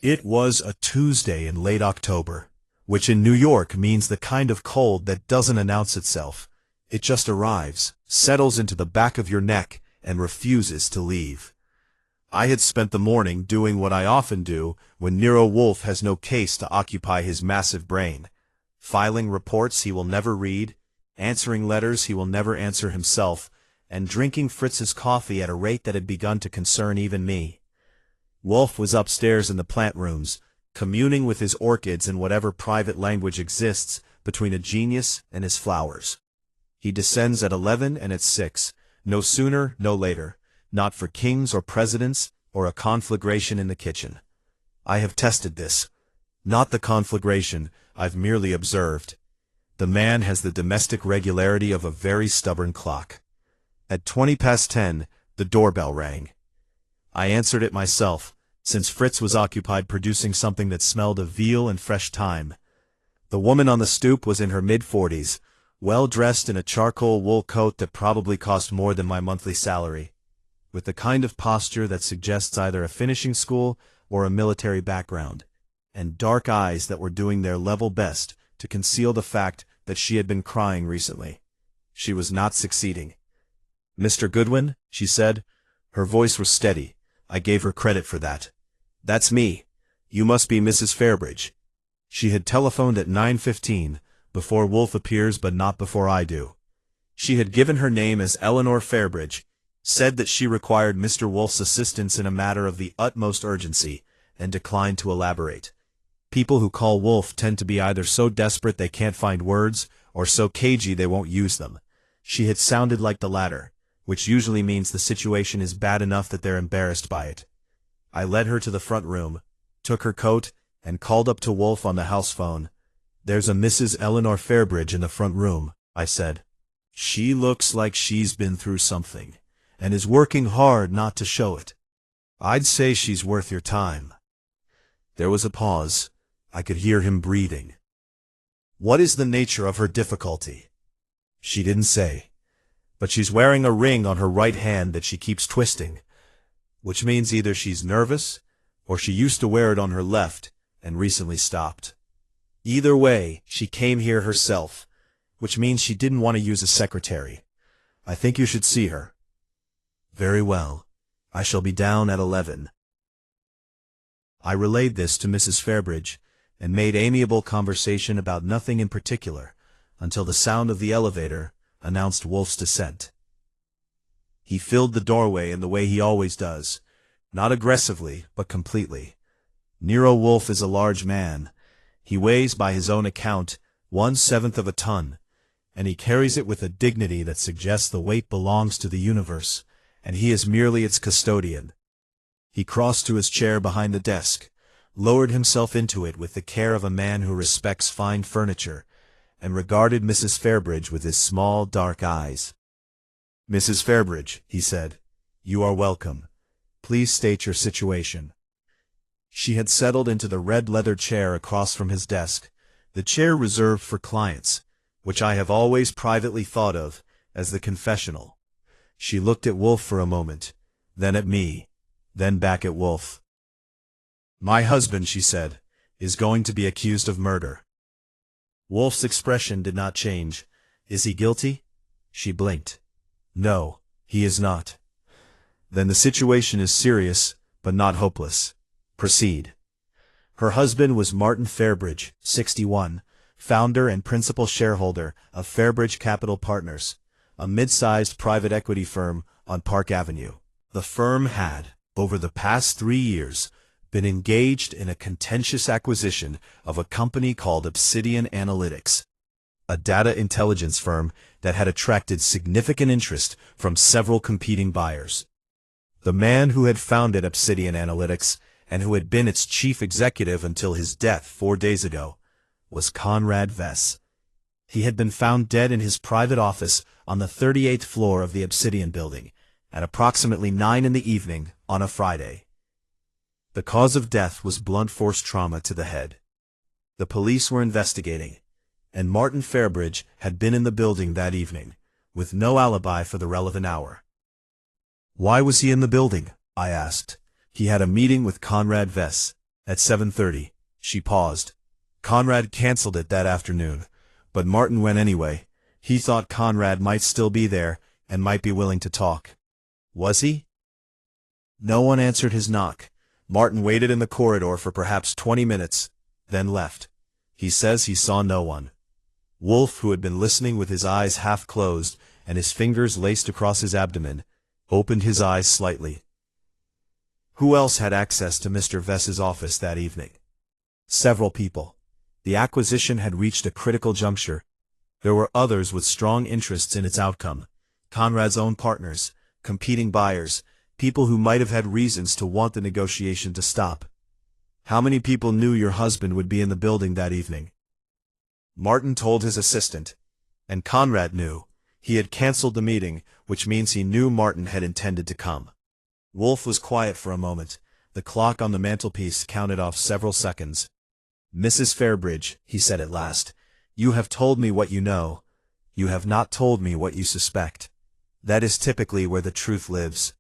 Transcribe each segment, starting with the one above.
It was a Tuesday in late October, which in New York means the kind of cold that doesn't announce itself. It just arrives, settles into the back of your neck, and refuses to leave. I had spent the morning doing what I often do when Nero Wolfe has no case to occupy his massive brain, filing reports he will never read, answering letters he will never answer himself, and drinking Fritz's coffee at a rate that had begun to concern even me. Wolfe was upstairs in the plant rooms, communing with his orchids in whatever private language exists between a genius and his flowers. He descends at 11 and at 6, no sooner, no later, not for kings or presidents or a conflagration in the kitchen. I have tested this. Not the conflagration, I've merely observed. The man has the domestic regularity of a very stubborn clock. At 10:20, the doorbell rang. I answered it myself, since Fritz was occupied producing something that smelled of veal and fresh thyme. The woman on the stoop was in her mid-40s, well-dressed in a charcoal wool coat that probably cost more than my monthly salary, with the kind of posture that suggests either a finishing school or a military background, and dark eyes that were doing their level best to conceal the fact that she had been crying recently. She was not succeeding. "Mr. Goodwin," she said. Her voice was steady. I gave her credit for that. "That's me. You must be Mrs. Fairbridge." She had telephoned at 9:15, before Wolfe appears but not before I do. She had given her name as Eleanor Fairbridge, said that she required Mr. Wolfe's assistance in a matter of the utmost urgency, and declined to elaborate. People who call Wolfe tend to be either so desperate they can't find words, or so cagey they won't use them. She had sounded like the latter, which usually means the situation is bad enough that they're embarrassed by it. I led her to the front room, took her coat, and called up to Wolfe on the house phone. "There's a Mrs. Eleanor Fairbridge in the front room," I said. "She looks like she's been through something, and is working hard not to show it. I'd say she's worth your time." There was a pause. I could hear him breathing. "What is the nature of her difficulty?" She didn't say. But she's wearing a ring on her right hand that she keeps twisting, which means either she's nervous, or she used to wear it on her left and recently stopped. Either way, she came here herself, which means she didn't want to use a secretary. "I think you should see her." "Very well. I shall be down at 11. I relayed this to Mrs. Fairbridge, and made amiable conversation about nothing in particular, until the sound of the elevator announced Wolfe's descent. He filled the doorway in the way he always does, not aggressively, but completely. Nero Wolfe is a large man. He weighs, by his own account, 1/7 of a ton, and he carries it with a dignity that suggests the weight belongs to the universe, and he is merely its custodian. He crossed to his chair behind the desk, lowered himself into it with the care of a man who respects fine furniture, and regarded Mrs. Fairbridge with his small, dark eyes. "Mrs. Fairbridge," he said, "you are welcome. Please state your situation." She had settled into the red leather chair across from his desk, the chair reserved for clients, which I have always privately thought of as the confessional. She looked at Wolfe for a moment, then at me, then back at Wolfe. "My husband," she said, "is going to be accused of murder." Wolfe's expression did not change. "Is he guilty?" She blinked. "No, he is not." "Then the situation is serious, but not hopeless. Proceed." Her husband was Martin Fairbridge, 61, founder and principal shareholder of Fairbridge Capital Partners, a mid-sized private equity firm on Park Avenue. The firm had, over the past 3 years, been engaged in a contentious acquisition of a company called Obsidian Analytics, a data intelligence firm that had attracted significant interest from several competing buyers. The man who had founded Obsidian Analytics, and who had been its chief executive until his death 4 days ago, was Conrad Vess. He had been found dead in his private office on the 38th floor of the Obsidian building, at approximately 9 in the evening on a Friday. The cause of death was blunt force trauma to the head. The police were investigating, and Martin Fairbridge had been in the building that evening, with no alibi for the relevant hour. "Why was he in the building?" I asked. "He had a meeting with Conrad Vess." At 7:30, she paused. Conrad canceled it that afternoon, but Martin went anyway. He thought Conrad might still be there and might be willing to talk. Was he? No one answered his knock. Martin waited in the corridor for perhaps 20 minutes, then left. He says he saw no one. Wolfe, who had been listening with his eyes half closed and his fingers laced across his abdomen, opened his eyes slightly. Who else had access to Mr. Vess's office that evening? Several people. The acquisition had reached a critical juncture. There were others with strong interests in its outcome. Conrad's own partners, competing buyers, people who might have had reasons to want the negotiation to stop. How many people knew your husband would be in the building that evening? Martin told his assistant. And Conrad knew. He had canceled the meeting, which means he knew Martin had intended to come. Wolfe was quiet for a moment. The clock on the mantelpiece counted off several seconds. "Mrs. Fairbridge," he said at last, "you have told me what you know. You have not told me what you suspect. That is typically where the truth lives.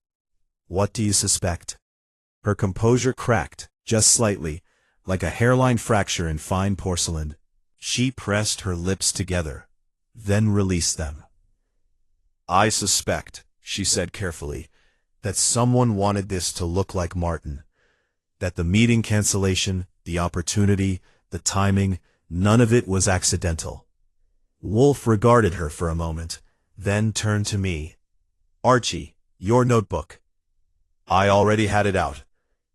What do you suspect?" Her composure cracked, just slightly, like a hairline fracture in fine porcelain. She pressed her lips together, then released them. "I suspect," she said carefully, "that someone wanted this to look like Martin. That the meeting cancellation, the opportunity, the timing, none of it was accidental." Wolfe regarded her for a moment, then turned to me. "Archie, your notebook." I already had it out.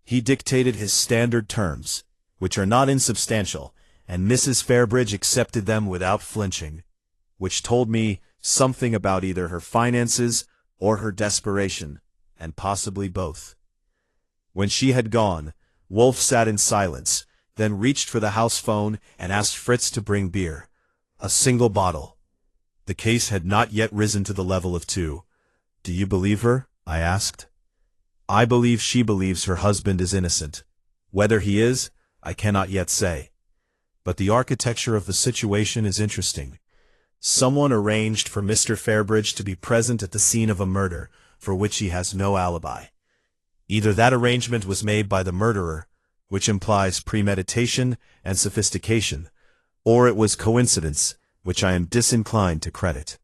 He dictated his standard terms, which are not insubstantial, and Mrs. Fairbridge accepted them without flinching, which told me something about either her finances or her desperation, and possibly both. When she had gone, Wolfe sat in silence, then reached for the house phone and asked Fritz to bring beer. A single bottle. The case had not yet risen to the level of 2. "Do you believe her?" I asked. "I believe she believes her husband is innocent. Whether he is, I cannot yet say. But the architecture of the situation is interesting. Someone arranged for Mr. Fairbridge to be present at the scene of a murder, for which he has no alibi. Either that arrangement was made by the murderer, which implies premeditation and sophistication, or it was coincidence, which I am disinclined to credit."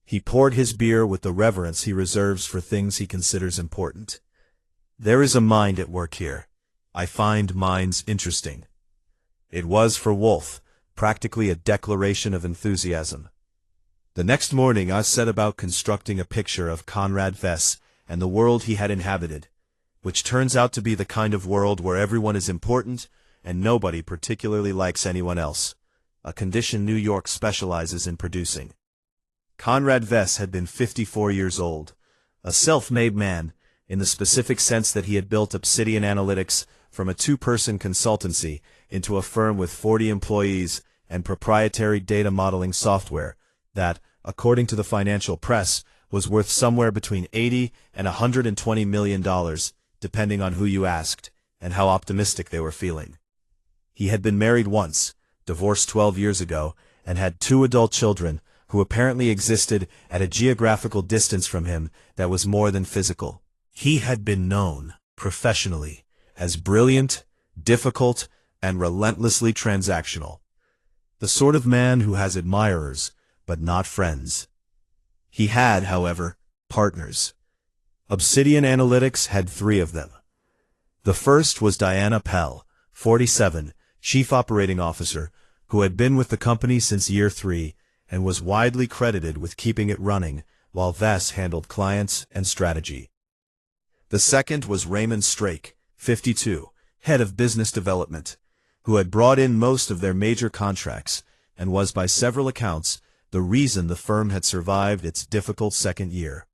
He poured his beer with the reverence he reserves for things he considers important. "There is a mind at work here. I find minds interesting." It was, for Wolfe, practically a declaration of enthusiasm. The next morning I set about constructing a picture of Conrad Vess and the world he had inhabited, which turns out to be the kind of world where everyone is important and nobody particularly likes anyone else, a condition New York specializes in producing. Conrad Vess had been 54 years old, a self-made man, in the specific sense that he had built Obsidian Analytics from a 2-person consultancy into a firm with 40 employees and proprietary data modeling software that, according to the financial press, was worth somewhere between $80 and $120 million, depending on who you asked and how optimistic they were feeling. He had been married once, divorced 12 years ago, and had 2 adult children who apparently existed at a geographical distance from him that was more than physical. He had been known, professionally, as brilliant, difficult, and relentlessly transactional. The sort of man who has admirers, but not friends. He had, however, partners. Obsidian Analytics had 3 of them. The first was Diana Pell, 47, Chief Operating Officer, who had been with the company since year 3 and was widely credited with keeping it running, while Vess handled clients and strategy. The second was Raymond Strake, 52, Head of Business Development, who had brought in most of their major contracts and was by several accounts the reason the firm had survived its difficult second year.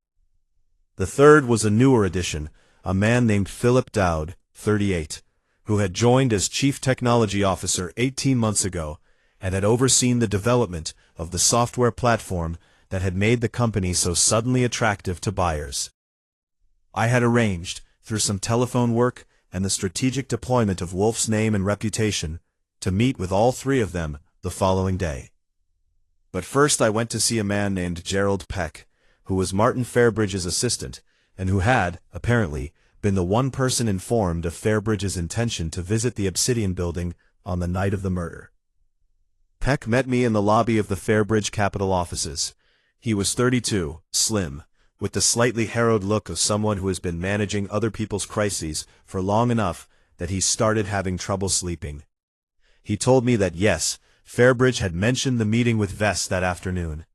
The third was a newer addition, a man named Philip Dow, 38, who had joined as Chief Technology Officer 18 months ago and had overseen the development of the software platform that had made the company so suddenly attractive to buyers. I had arranged, through some telephone work and the strategic deployment of Wolfe's name and reputation, to meet with all 3 of them the following day. But first I went to see a man named Gerald Peck, who was Martin Fairbridge's assistant, and who had, apparently, been the one person informed of Fairbridge's intention to visit the Obsidian building on the night of the murder. Peck met me in the lobby of the Fairbridge Capital offices. He was 32, slim, with the slightly harrowed look of someone who has been managing other people's crises for long enough that he started having trouble sleeping. He told me that yes, Fairbridge had mentioned the meeting with Vess that afternoon.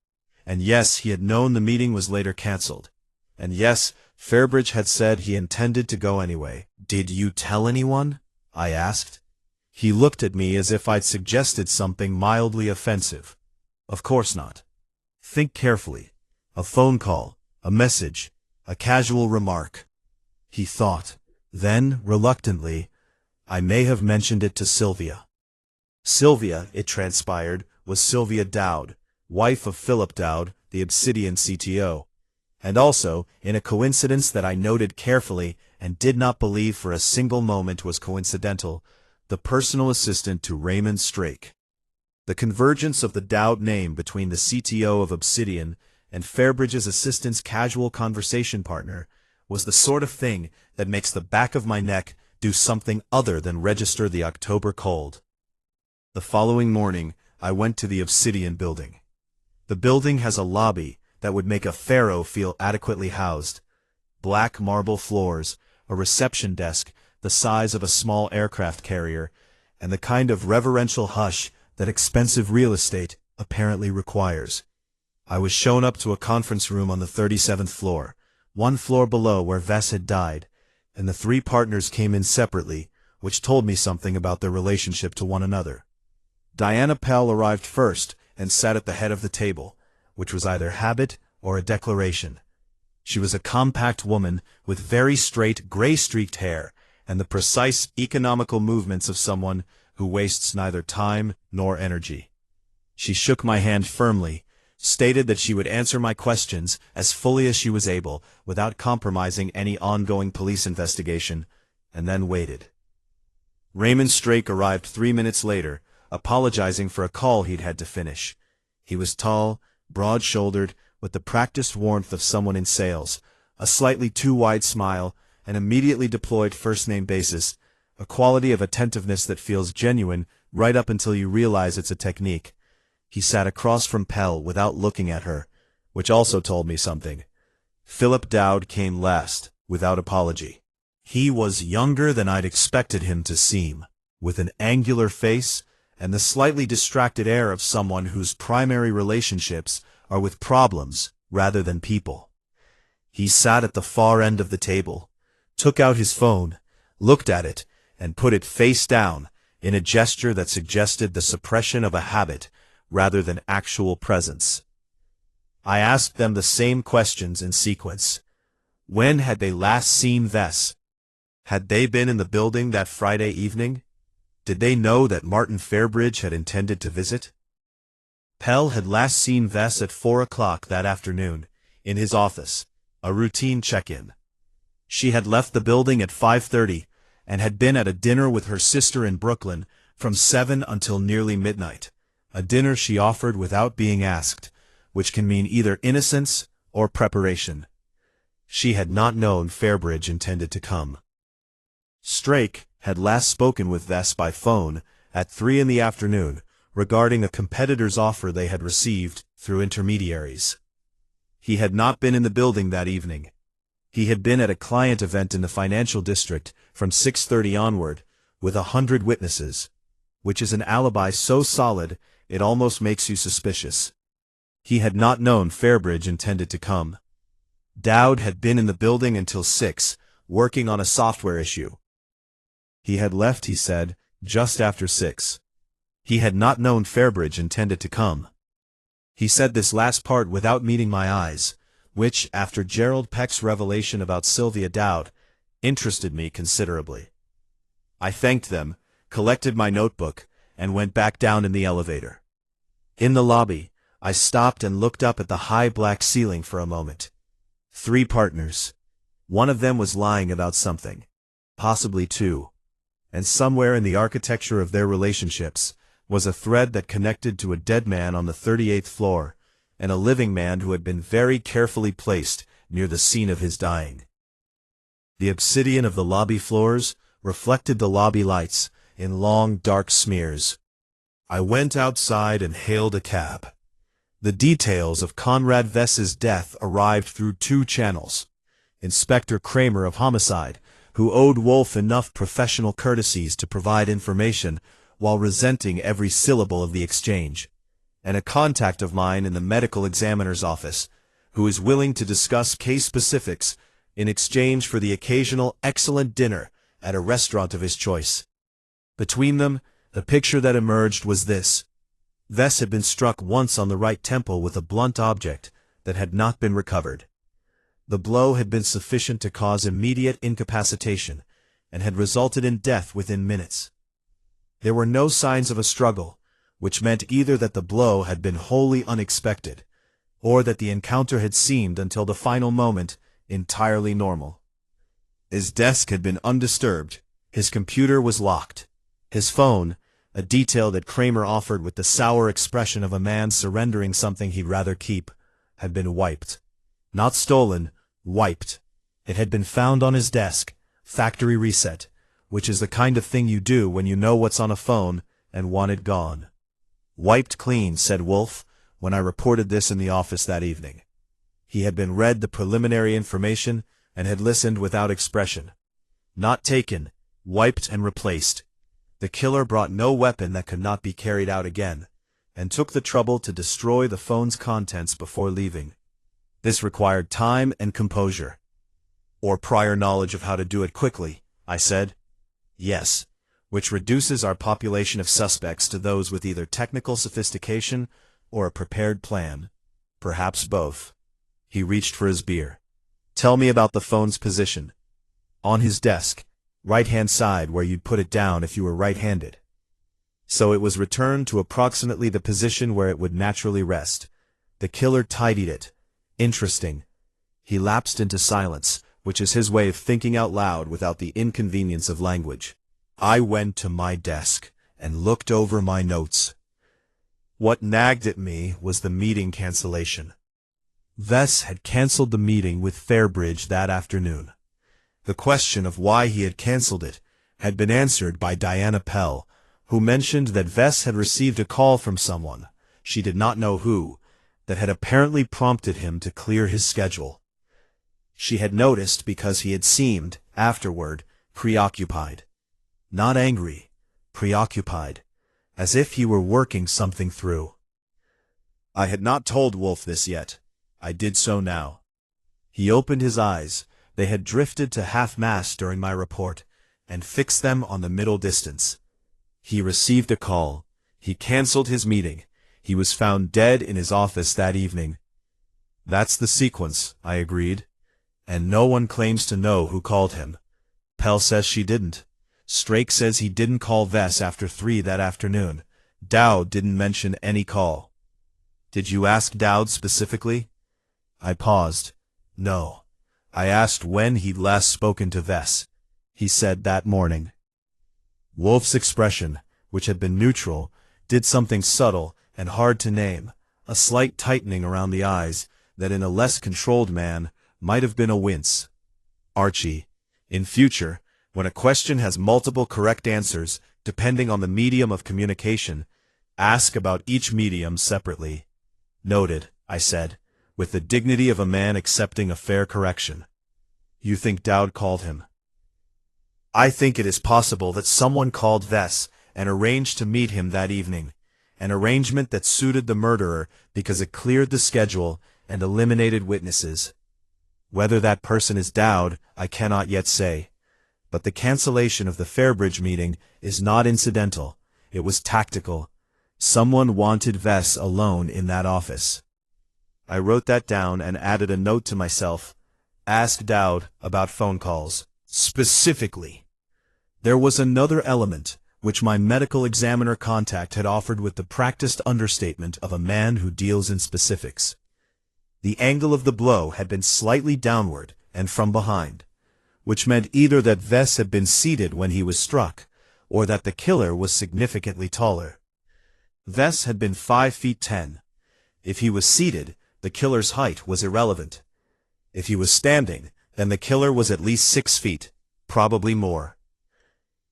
And yes, he had known the meeting was later cancelled. And yes, Fairbridge had said he intended to go anyway. "Did you tell anyone?" I asked. He looked at me as if I'd suggested something mildly offensive. Of course not. Think carefully. A phone call, a message, a casual remark. He thought. Then, reluctantly, I may have mentioned it to Sylvia. Sylvia, it transpired, was Sylvia Dowd, wife of Philip Dow, the Obsidian CTO. And also, in a coincidence that I noted carefully and did not believe for a single moment was coincidental, the personal assistant to Raymond Strake. The convergence of the Dowd name between the CTO of Obsidian and Fairbridge's assistant's casual conversation partner was the sort of thing that makes the back of my neck do something other than register the October cold. The following morning, I went to the Obsidian building. The building has a lobby that would make a pharaoh feel adequately housed. Black marble floors, a reception desk the size of a small aircraft carrier, and the kind of reverential hush that expensive real estate apparently requires. I was shown up to a conference room on the 37th floor, one floor below where Vess had died, and the three partners came in separately, which told me something about their relationship to one another. Diana Pell arrived first and sat at the head of the table, which was either habit or a declaration. She was a compact woman with very straight, gray-streaked hair and the precise, economical movements of someone who wastes neither time nor energy. She shook my hand firmly, stated that she would answer my questions as fully as she was able without compromising any ongoing police investigation, and then waited. Raymond Strake arrived 3 minutes later, apologizing for a call he'd had to finish. He was tall, broad-shouldered, with the practiced warmth of someone in sales, a slightly too wide smile, an immediately deployed first-name basis, a quality of attentiveness that feels genuine right up until you realize it's a technique. He sat across from Pell without looking at her, which also told me something. Philip Dow came last, without apology. He was younger than I'd expected him to seem, with an angular face and the slightly distracted air of someone whose primary relationships are with problems rather than people. He sat at the far end of the table, took out his phone, looked at it, and put it face down in a gesture that suggested the suppression of a habit rather than actual presence. I asked them the same questions in sequence. When had they last seen Vess? Had they been in the building that Friday evening? Did they know that Martin Fairbridge had intended to visit? Pell had last seen Vess at 4 o'clock that afternoon, in his office, a routine check-in. She had left the building at 5:30 and had been at a dinner with her sister in Brooklyn from 7 until nearly midnight, a dinner she offered without being asked, which can mean either innocence or preparation. She had not known Fairbridge intended to come. Strake had last spoken with Vess by phone at 3 in the afternoon regarding a competitor's offer they had received through intermediaries. He had not been in the building that evening. He had been at a client event in the financial district from 6:30 onward, with 100 witnesses, which is an alibi so solid it almost makes you suspicious. He had not known Fairbridge intended to come. Dowd had been in the building until 6, working on a software issue. He had left, he said, just after 6. He had not known Fairbridge intended to come. He said this last part without meeting my eyes, which, after Gerald Peck's revelation about Sylvia Dowd, interested me considerably. I thanked them, collected my notebook, and went back down in the elevator. In the lobby, I stopped and looked up at the high black ceiling for a moment. 3 partners. One of them was lying about something. Possibly 2. And somewhere in the architecture of their relationships was a thread that connected to a dead man on the 38th floor, and a living man who had been very carefully placed near the scene of his dying. The obsidian of the lobby floors reflected the lobby lights in long, dark smears. I went outside and hailed a cab. The details of Conrad Vess's death arrived through two channels. Inspector Kramer of Homicide, who owed Wolfe enough professional courtesies to provide information while resenting every syllable of the exchange, and a contact of mine in the medical examiner's office, who is willing to discuss case specifics in exchange for the occasional excellent dinner at a restaurant of his choice. Between them, the picture that emerged was this. Vess had been struck once on the right temple with a blunt object that had not been recovered. The blow had been sufficient to cause immediate incapacitation and had resulted in death within minutes. There were no signs of a struggle, which meant either that the blow had been wholly unexpected, or that the encounter had seemed until the final moment entirely normal. His desk had been undisturbed. His computer was locked. His phone, a detail that Kramer offered with the sour expression of a man surrendering something he'd rather keep, had been wiped. Not stolen, wiped. It had been found on his desk, factory reset, which is the kind of thing you do when you know what's on a phone and want it gone. Wiped clean, said Wolfe, when I reported this in the office that evening. He had been read the preliminary information and had listened without expression. Not taken, wiped and replaced. The killer brought no weapon that could not be carried out again, and took the trouble to destroy the phone's contents before leaving. This required time and composure. Or prior knowledge of how to do it quickly, I said. Yes, which reduces our population of suspects to those with either technical sophistication or a prepared plan. Perhaps both. He reached for his beer. Tell me about the phone's position. On his desk. Right-hand side where you'd put it down if you were right-handed. So it was returned to approximately the position where it would naturally rest. The killer tidied it. Interesting. He lapsed into silence, which is his way of thinking out loud without the inconvenience of language. I went to my desk and looked over my notes. What nagged at me was the meeting cancellation. Vess had cancelled the meeting with Fairbridge that afternoon. The question of why he had cancelled it had been answered by Diana Pell, who mentioned that Vess had received a call from someone, she did not know who, that had apparently prompted him to clear his schedule. She had noticed because he had seemed, afterward, preoccupied. Not angry, preoccupied, as if he were working something through. I had not told Wolfe this yet. I did so now. He opened his eyes. They had drifted to half-mast during my report, and fixed them on the middle distance. He received a call. He cancelled his meeting. He was found dead in his office that evening. That's the sequence, I agreed. And no one claims to know who called him. Pell says she didn't. Strake says he didn't call Vess after 3 that afternoon. Dow didn't mention any call. Did you ask Dowd specifically? I paused. No. I asked when he'd last spoken to Vess. He said that morning. Wolfe's expression, which had been neutral, did something subtle and hard to name, a slight tightening around the eyes that in a less controlled man might have been a wince. Archie, in future, when a question has multiple correct answers, depending on the medium of communication, ask about each medium separately. Noted, I said, with the dignity of a man accepting a fair correction. You think Dowd called him? I think it is possible that someone called Vess and arranged to meet him that evening, an arrangement that suited the murderer because it cleared the schedule and eliminated witnesses. Whether that person is Dowd, I cannot yet say. But the cancellation of the Fairbridge meeting is not incidental. It was tactical. Someone wanted Vess alone in that office. I wrote that down and added a note to myself. Ask Dowd about phone calls. Specifically. There was another element, which my medical examiner contact had offered with the practiced understatement of a man who deals in specifics. The angle of the blow had been slightly downward and from behind, which meant either that Vess had been seated when he was struck, or that the killer was significantly taller. Vess had been 5 feet 10. If he was seated, the killer's height was irrelevant. If he was standing, then the killer was at least 6 feet, probably more.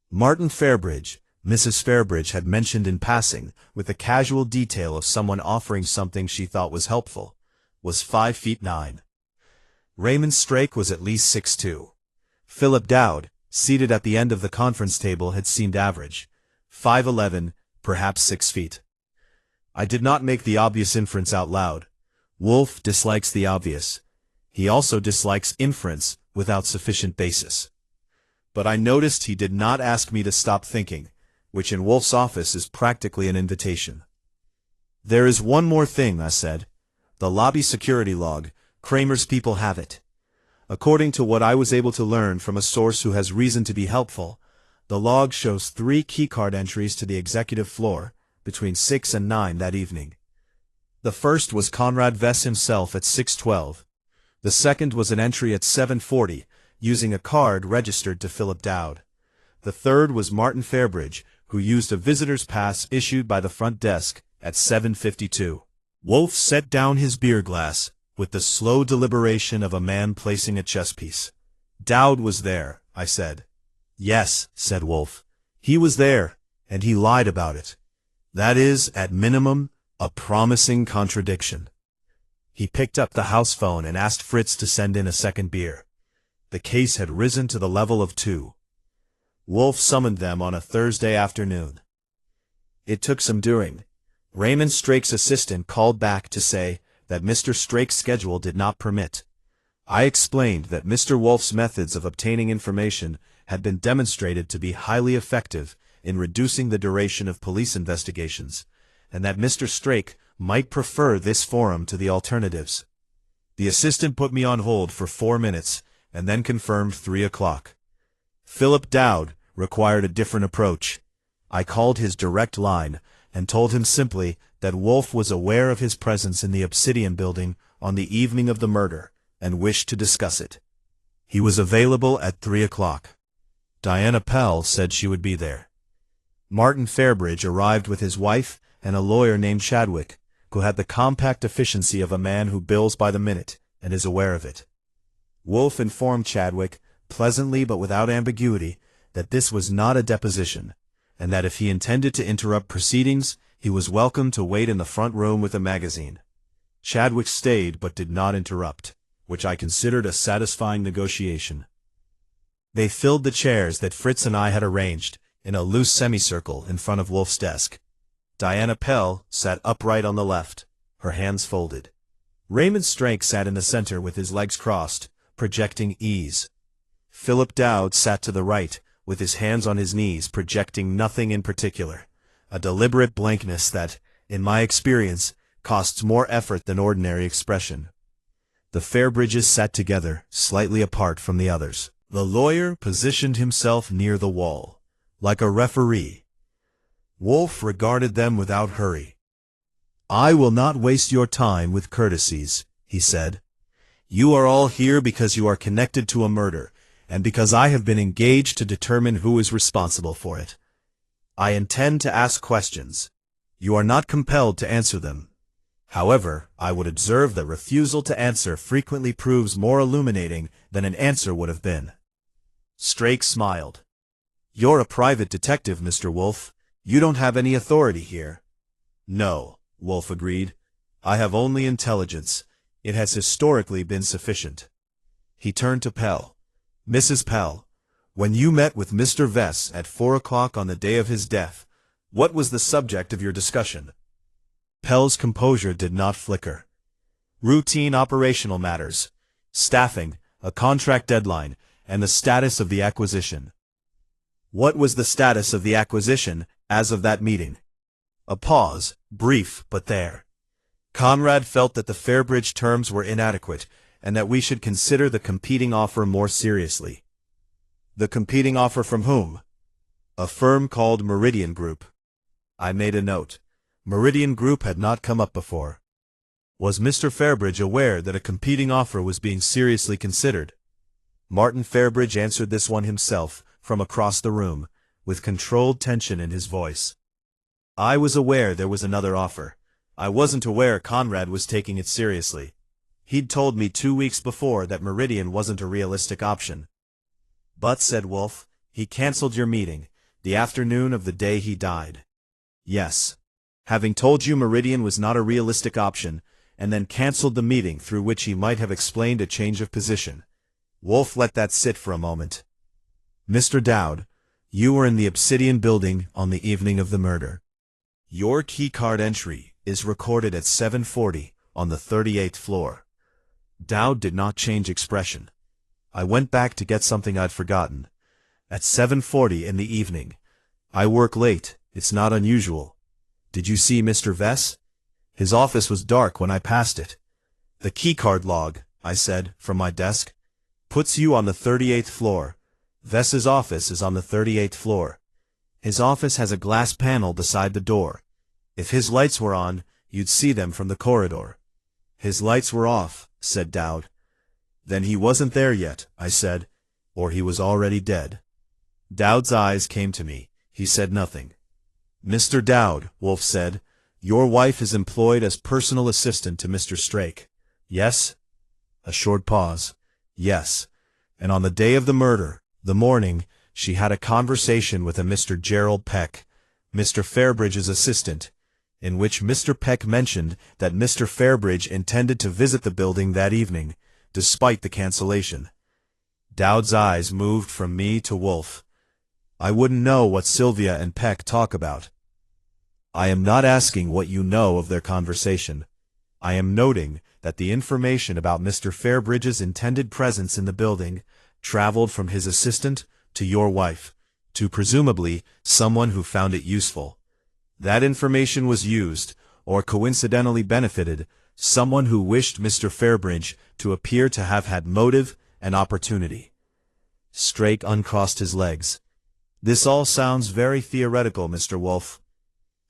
Martin Fairbridge, Mrs. Fairbridge had mentioned in passing, with the casual detail of someone offering something she thought was helpful, was 5 feet 9. Raymond Strake was at least 6'2". Philip Dow, seated at the end of the conference table, had seemed average, 5'11", perhaps 6 feet. I did not make the obvious inference out loud. Wolfe dislikes the obvious. He also dislikes inference without sufficient basis. But I noticed he did not ask me to stop thinking, which in Wolfe's office is practically an invitation. "There is one more thing," I said. "The lobby security log. Kramer's people have it. According to what I was able to learn from a source who has reason to be helpful, the log shows 3 keycard entries to the executive floor, between 6 and 9 that evening. The first was Conrad Vess himself at 6:12. The second was an entry at 7:40, using a card registered to Philip Dow. The third was Martin Fairbridge, who used a visitor's pass issued by the front desk at 7:52. Wolfe set down his beer glass, with the slow deliberation of a man placing a chess piece. "Dowd was there," I said. "Yes," said Wolfe. "He was there, and he lied about it. That is, at minimum, a promising contradiction." He picked up the house phone and asked Fritz to send in a second beer. The case had risen to the level of 2. Wolfe summoned them on a Thursday afternoon. It took some doing. Raymond Strake's assistant called back to say that Mr. Strake's schedule did not permit. I explained that Mr. Wolfe's methods of obtaining information had been demonstrated to be highly effective in reducing the duration of police investigations, and that Mr. Strake might prefer this forum to the alternatives. The assistant put me on hold for 4 minutes, and then confirmed 3 o'clock. Philip Dow required a different approach. I called his direct line, and told him simply that Wolfe was aware of his presence in the Obsidian building on the evening of the murder, and wished to discuss it. He was available at 3 o'clock. Diana Pell said she would be there. Martin Fairbridge arrived with his wife and a lawyer named Chadwick, who had the compact efficiency of a man who bills by the minute, and is aware of it. Wolfe informed Chadwick, pleasantly but without ambiguity, that this was not a deposition, and that if he intended to interrupt proceedings, he was welcome to wait in the front room with a magazine. Chadwick stayed but did not interrupt, which I considered a satisfying negotiation. They filled the chairs that Fritz and I had arranged, in a loose semicircle in front of Wolfe's desk. Diana Pell sat upright on the left, her hands folded. Raymond Strake sat in the center with his legs crossed, projecting ease. Philip Dow sat to the right, with his hands on his knees, projecting nothing in particular, a deliberate blankness that, in my experience, costs more effort than ordinary expression. The Fairbridges sat together, slightly apart from the others. The lawyer positioned himself near the wall, like a referee. Wolfe regarded them without hurry. "I will not waste your time with courtesies," he said. "You are all here because you are connected to a murder, and because I have been engaged to determine who is responsible for it. I intend to ask questions. You are not compelled to answer them. However, I would observe that refusal to answer frequently proves more illuminating than an answer would have been." Strake smiled. "You're a private detective, Mr. Wolfe. You don't have any authority here." "No," Wolfe agreed. "I have only intelligence. It has historically been sufficient." He turned to Pell. "Mrs. Pell, when you met with Mr. Vess at 4 o'clock on the day of his death, what was the subject of your discussion?" Pell's composure did not flicker. "Routine operational matters, staffing, a contract deadline, and the status of the acquisition." "What was the status of the acquisition as of that meeting?" A pause, brief but there. "Conrad felt that the Fairbridge terms were inadequate, and that we should consider the competing offer more seriously." "The competing offer from whom?" "A firm called Meridian Group." I made a note. Meridian Group had not come up before. Was Mr. Fairbridge aware that a competing offer was being seriously considered? Martin Fairbridge answered this one himself, from across the room, with controlled tension in his voice. "I was aware there was another offer. I wasn't aware Conrad was taking it seriously. He'd told me 2 weeks before that Meridian wasn't a realistic option. But, said Wolfe, he cancelled your meeting, the afternoon of the day he died. Yes. Having told you Meridian was not a realistic option, and then cancelled the meeting through which he might have explained a change of position. Wolfe let that sit for a moment. Mr. Dowd, you were in the Obsidian building on the evening of the murder. Your keycard entry is recorded at 7:40 on the 38th floor. Dowd did not change expression. I went back to get something I'd forgotten. At 7:40 in the evening. I work late, it's not unusual. Did you see Mr. Vess? His office was dark when I passed it. The keycard log, I said, from my desk, puts you on the 38th floor. Vess's office is on the 38th floor. His office has a glass panel beside the door. If his lights were on, you'd see them from the corridor. His lights were off, said Dowd. Then he wasn't there yet, I said, or he was already dead. Dowd's eyes came to me. He said nothing. Mr. Dowd, Wolfe said, your wife is employed as personal assistant to Mr. Strake. Yes? A short pause. Yes. And on the day of the murder, the morning, she had a conversation with a Mr. Gerald Peck, Mr. Fairbridge's assistant, in which Mr. Peck mentioned that Mr. Fairbridge intended to visit the building that evening, despite the cancellation. Dowd's eyes moved from me to Wolfe. I wouldn't know what Sylvia and Peck talk about. I am not asking what you know of their conversation. I am noting that the information about Mr. Fairbridge's intended presence in the building traveled from his assistant to your wife, to presumably someone who found it useful. That information was used, or coincidentally benefited, someone who wished Mr. Fairbridge to appear to have had motive and opportunity. Strake uncrossed his legs. This all sounds very theoretical, Mr. Wolfe.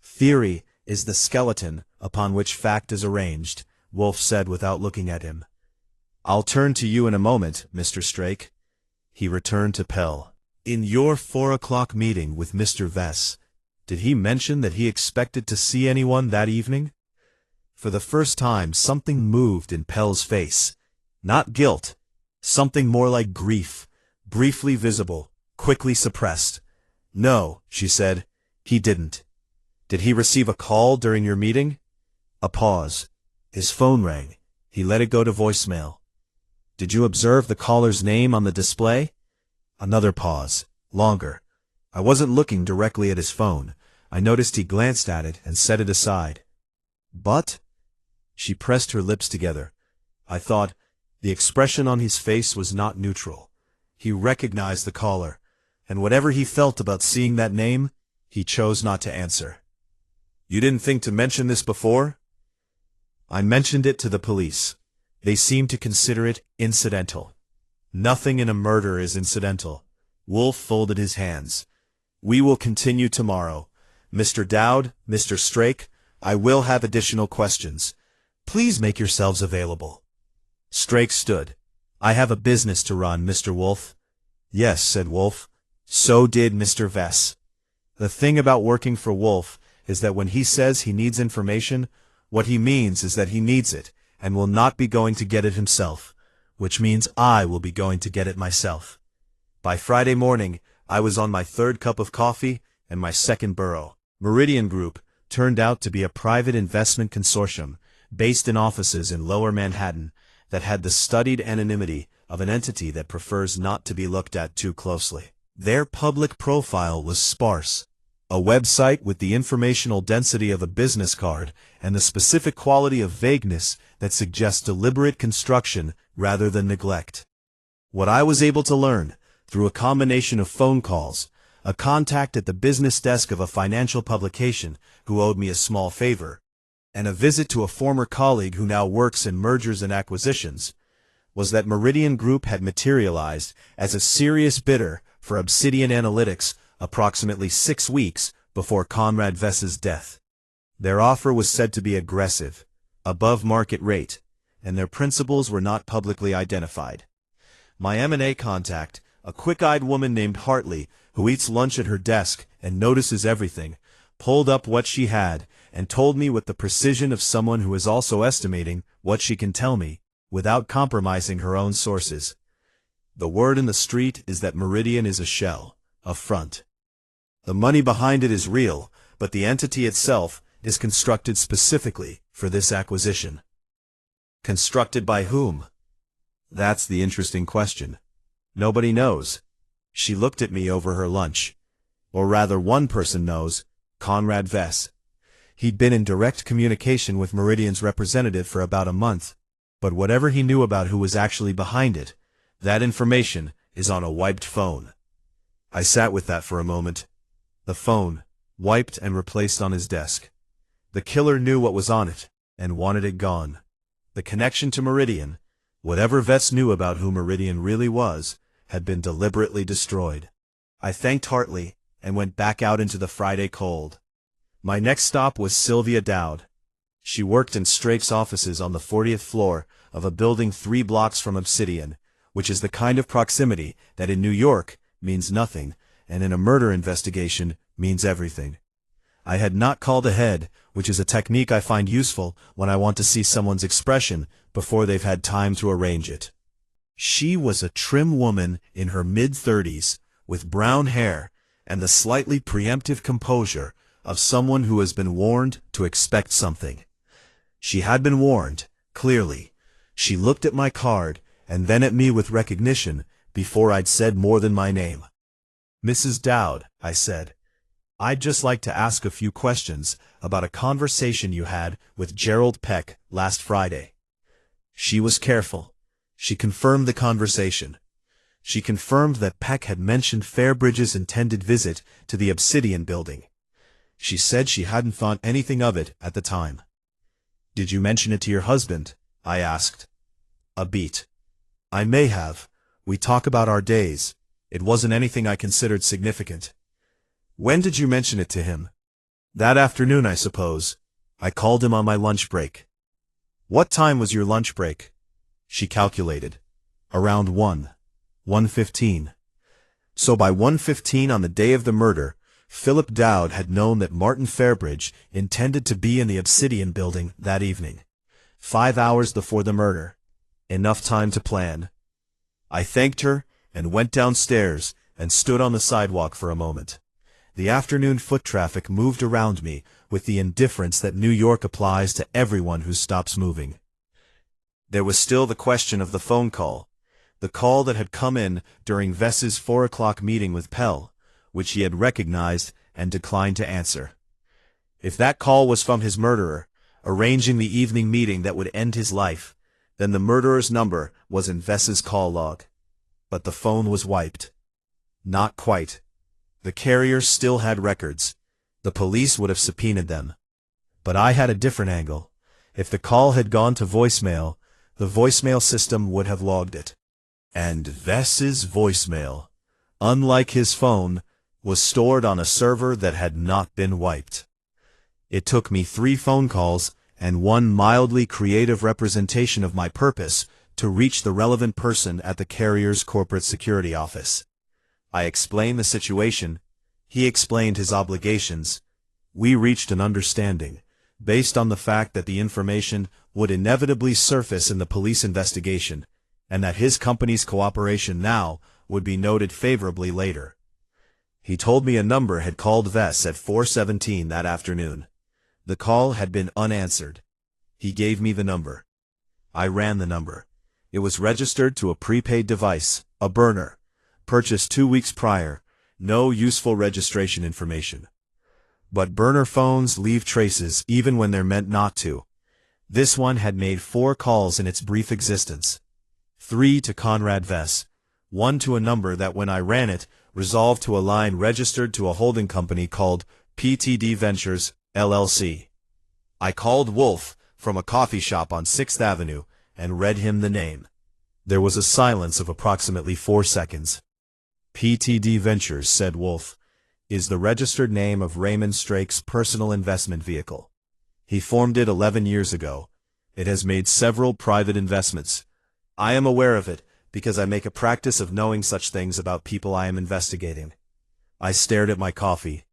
Theory is the skeleton upon which fact is arranged, Wolfe said without looking at him. I'll turn to you in a moment, Mr. Strake. He returned to Pell. In your 4 o'clock meeting with Mr. Vess, did he mention that he expected to see anyone that evening? For the first time something moved in Pell's face. Not guilt. Something more like grief, briefly visible, quickly suppressed. No, she said, he didn't. Did he receive a call during your meeting? A pause. His phone rang. He let it go to voicemail. Did you observe the caller's name on the display? Another pause. Longer. I wasn't looking directly at his phone. I noticed he glanced at it and set it aside. But? She pressed her lips together. I thought, the expression on his face was not neutral. He recognized the caller, and whatever he felt about seeing that name, he chose not to answer. You didn't think to mention this before? I mentioned it to the police. They seemed to consider it incidental. Nothing in a murder is incidental. Wolfe folded his hands. We will continue tomorrow. Mr. Dowd, Mr. Strake, I will have additional questions. Please make yourselves available. Strake stood. I have a business to run, Mr. Wolfe. Yes, said Wolfe. So did Mr. Vess. The thing about working for Wolfe is that when he says he needs information, what he means is that he needs it, and will not be going to get it himself, which means I will be going to get it myself. By Friday morning, I was on my 3rd cup of coffee and my 2nd burro. Meridian Group turned out to be a private investment consortium based in offices in Lower Manhattan that had the studied anonymity of an entity that prefers not to be looked at too closely. Their public profile was sparse. A website with the informational density of a business card and the specific quality of vagueness that suggests deliberate construction rather than neglect. What I was able to learn, through a combination of phone calls, a contact at the business desk of a financial publication who owed me a small favor, and a visit to a former colleague who now works in mergers and acquisitions, was that Meridian Group had materialized as a serious bidder for Obsidian Analytics approximately 6 weeks before Conrad Vess's death. Their offer was said to be aggressive, above market rate, and their principals were not publicly identified. My M&A contact, a quick-eyed woman named Hartley, who eats lunch at her desk and notices everything, pulled up what she had and told me with the precision of someone who is also estimating what she can tell me. without compromising her own sources. The word in the street is that Meridian is a shell, a front. The money behind it is real, but the entity itself is constructed specifically for this acquisition. Constructed by whom? That's the interesting question. Nobody knows. She looked at me over her lunch. Or rather, one person knows, Conrad Vess. He'd been in direct communication with Meridian's representative for about a month, but whatever he knew about who was actually behind it, that information is on a wiped phone. I sat with that for a moment. The phone, wiped and replaced on his desk. The killer knew what was on it, and wanted it gone. The connection to Meridian, whatever Vess knew about who Meridian really was, had been deliberately destroyed. I thanked Hartley, and went back out into the Friday cold. My next stop was Sylvia Dowd. She worked in Strake's offices on the 40th floor of a building 3 blocks from Obsidian, which is the kind of proximity that in New York means nothing, and in a murder investigation means everything. I had not called ahead, which is a technique I find useful when I want to see someone's expression before they've had time to arrange it. She was a trim woman in her mid-30s, with brown hair and the slightly preemptive composure of someone who has been warned to expect something. She had been warned, clearly. She looked at my card and then at me with recognition before I'd said more than my name. "Mrs. Dowd," I said, "I'd just like to ask a few questions about a conversation you had with Gerald Peck last Friday." She was careful. She confirmed the conversation. She confirmed that Peck had mentioned Fairbridge's intended visit to the Obsidian building. She said she hadn't thought anything of it at the time. "Did you mention it to your husband?" I asked. "A beat. I may have. We talk about our days. It wasn't anything I considered significant." "When did you mention it to him?" "That afternoon, I suppose. I called him on my lunch break." "What time was your lunch break?" She calculated. "Around 1:15. So by 1:15 on the day of the murder, Philip Dow had known that Martin Fairbridge intended to be in the Obsidian building that evening. 5 hours before the murder. Enough time to plan. I thanked her and went downstairs and stood on the sidewalk for a moment. The afternoon foot traffic moved around me with the indifference that New York applies to everyone who stops moving. There was still the question of the phone call, the call that had come in during Vess's 4 o'clock meeting with Pell, which he had recognized and declined to answer. If that call was from his murderer, arranging the evening meeting that would end his life, then the murderer's number was in Vess's call log. But the phone was wiped. Not quite. The carrier still had records. The police would have subpoenaed them. But I had a different angle. If the call had gone to voicemail, the voicemail system would have logged it. And Vess's voicemail, unlike his phone, was stored on a server that had not been wiped. It took me 3 phone calls and 1 mildly creative representation of my purpose to reach the relevant person at the carrier's corporate security office. I explained the situation. He explained his obligations. We reached an understanding, based on the fact that the information would inevitably surface in the police investigation, and that his company's cooperation now would be noted favorably later. He told me a number had called Vess at 4:17 that afternoon. The call had been unanswered. He gave me the number. I ran the number. It was registered to a prepaid device, a burner, purchased 2 weeks prior, no useful registration information. But burner phones leave traces even when they're meant not to. This one had made 4 calls in its brief existence. 3 to Conrad Vess, 1 to a number that when I ran it resolved to a line registered to a holding company called PTD Ventures, LLC. I called Wolfe from a coffee shop on 6th Avenue and read him the name. There was a silence of approximately 4 seconds. PTD Ventures, said Wolfe, is the registered name of Raymond Strake's personal investment vehicle. He formed it 11 years ago. It has made several private investments. I am aware of it because I make a practice of knowing such things about people I am investigating. I stared at my coffee.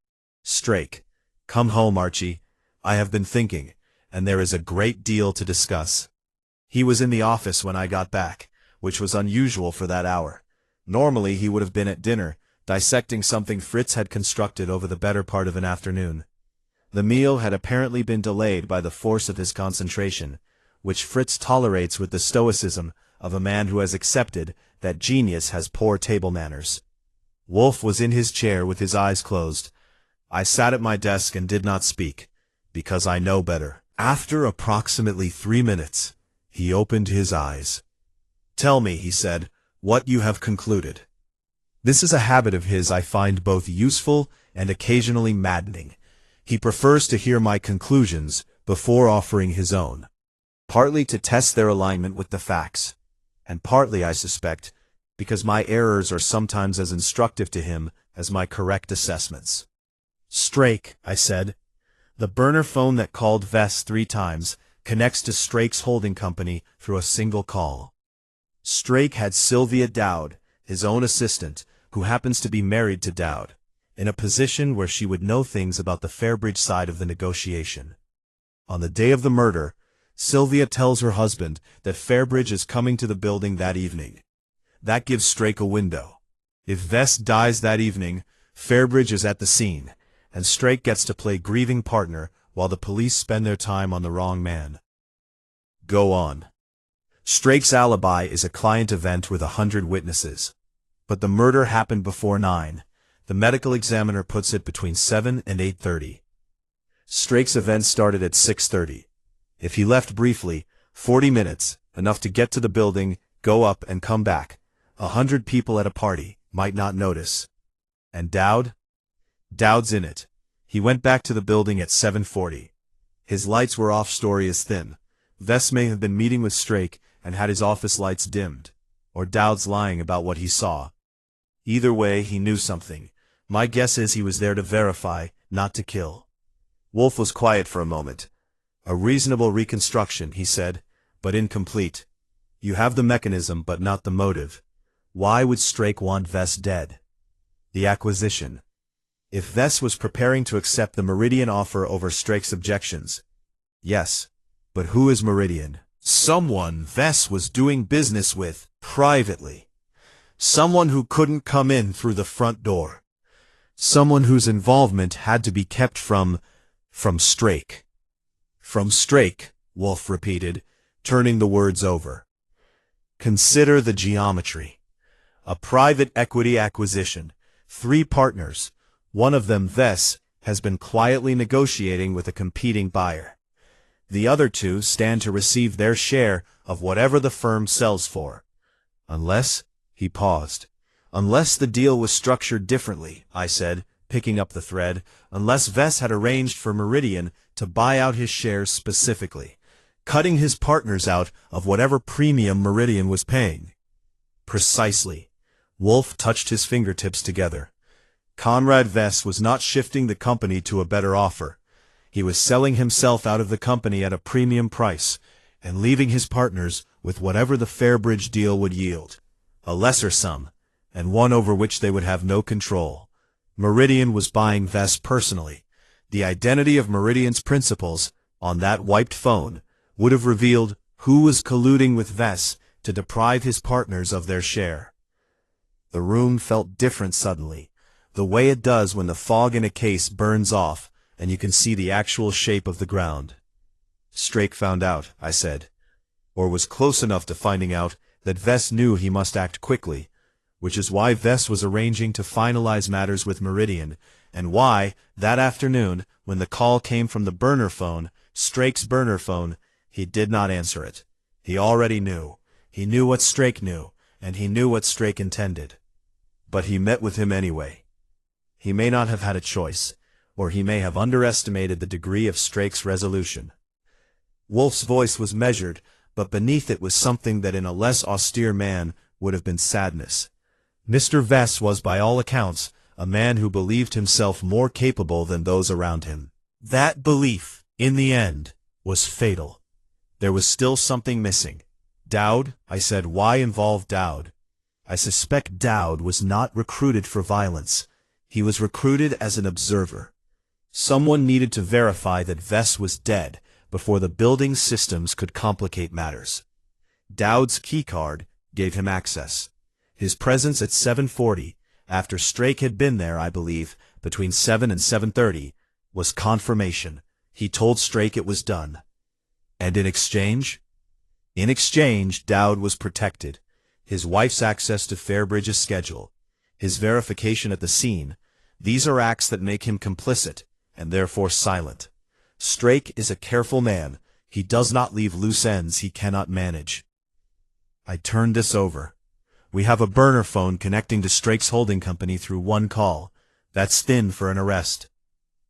Strake. Come home, Archie. I have been thinking, and there is a great deal to discuss. He was in the office when I got back, which was unusual for that hour. Normally he would have been at dinner, dissecting something Fritz had constructed over the better part of an afternoon. The meal had apparently been delayed by the force of his concentration, which Fritz tolerates with the stoicism of a man who has accepted that genius has poor table manners. Wolfe was in his chair with his eyes closed. I sat at my desk and did not speak, because I know better. After approximately 3 minutes, he opened his eyes. "Tell me," he said, "what you have concluded." This is a habit of his I find both useful and occasionally maddening. He prefers to hear my conclusions before offering his own, partly to test their alignment with the facts, and partly, I suspect, because my errors are sometimes as instructive to him as my correct assessments. "Strake," I said. "The burner phone that called Vess 3 times connects to Strake's holding company through a single call. Strake had Sylvia Dowd, his own assistant, who happens to be married to Dowd, in a position where she would know things about the Fairbridge side of the negotiation. On the day of the murder, Sylvia tells her husband that Fairbridge is coming to the building that evening. That gives Strake a window. If Vess dies that evening, Fairbridge is at the scene, and Strake gets to play grieving partner while the police spend their time on the wrong man." "Go on." "Strake's alibi is a client event with 100 witnesses. But the murder happened before 9. The medical examiner puts it between 7 and 8:30. Strake's event started at 6:30. If he left briefly, 40 minutes, enough to get to the building, go up and come back, 100 people at a party might not notice. And Dowd? Dowd's in it. He went back to the building at 7:40. His lights were off, story is thin. Vess may have been meeting with Strake and had his office lights dimmed. Or Dowd's lying about what he saw. Either way, he knew something. My guess is he was there to verify, not to kill." Wolfe was quiet for a moment. "A reasonable reconstruction," he said, "but incomplete. You have the mechanism but not the motive. Why would Strake want Vess dead?" "The acquisition. If Vess was preparing to accept the Meridian offer over Strake's objections." "Yes, but who is Meridian?" "Someone Vess was doing business with, privately. Someone who couldn't come in through the front door. Someone whose involvement had to be kept from Strake." "From Strake," Wolfe repeated, turning the words over. "Consider the geometry. A private equity acquisition. 3 partners. One of them, Vess, has been quietly negotiating with a competing buyer. The other 2 stand to receive their share of whatever the firm sells for. Unless," he paused, "unless the deal was structured differently," I said, picking up the thread, "unless Vess had arranged for Meridian to buy out his shares specifically, cutting his partners out of whatever premium Meridian was paying." "Precisely." Wolfe touched his fingertips together. "Conrad Vess was not shifting the company to a better offer. He was selling himself out of the company at a premium price, and leaving his partners with whatever the Fairbridge deal would yield. A lesser sum, and one over which they would have no control. Meridian was buying Vess personally. The identity of Meridian's principals, on that wiped phone, would have revealed who was colluding with Vess to deprive his partners of their share." The room felt different suddenly, the way it does when the fog in a case burns off and you can see the actual shape of the ground. "Strake found out," I said, "or was close enough to finding out that Vess knew he must act quickly, which is why Vess was arranging to finalize matters with Meridian, and why, that afternoon, when the call came from the burner phone, Strake's burner phone, he did not answer it. He already knew. He knew what Strake knew, and he knew what Strake intended. But he met with him anyway. He may not have had a choice, or he may have underestimated the degree of Strake's resolution." Wolfe's voice was measured, but beneath it was something that in a less austere man would have been sadness. Mr. Vess was by all accounts a man who believed himself more capable than those around him. That belief, in the end, was fatal. There was still something missing. "Dowd," I said, "why involve Dowd?" "I suspect Dowd was not recruited for violence. He was recruited as an observer. Someone needed to verify that Vess was dead before the building systems could complicate matters. Dowd's keycard gave him access. His presence at 7:40, after Strake had been there, I believe, between 7 and 7:30, was confirmation. He told Strake it was done. And in exchange? In exchange, Dowd was protected. His wife's access to Fairbridge's schedule, his verification at the scene, these are acts that make him complicit, and therefore silent. Strake is a careful man. He does not leave loose ends he cannot manage. I turned this over. We have a burner phone connecting to Strake's holding company through one call. That's thin for an arrest.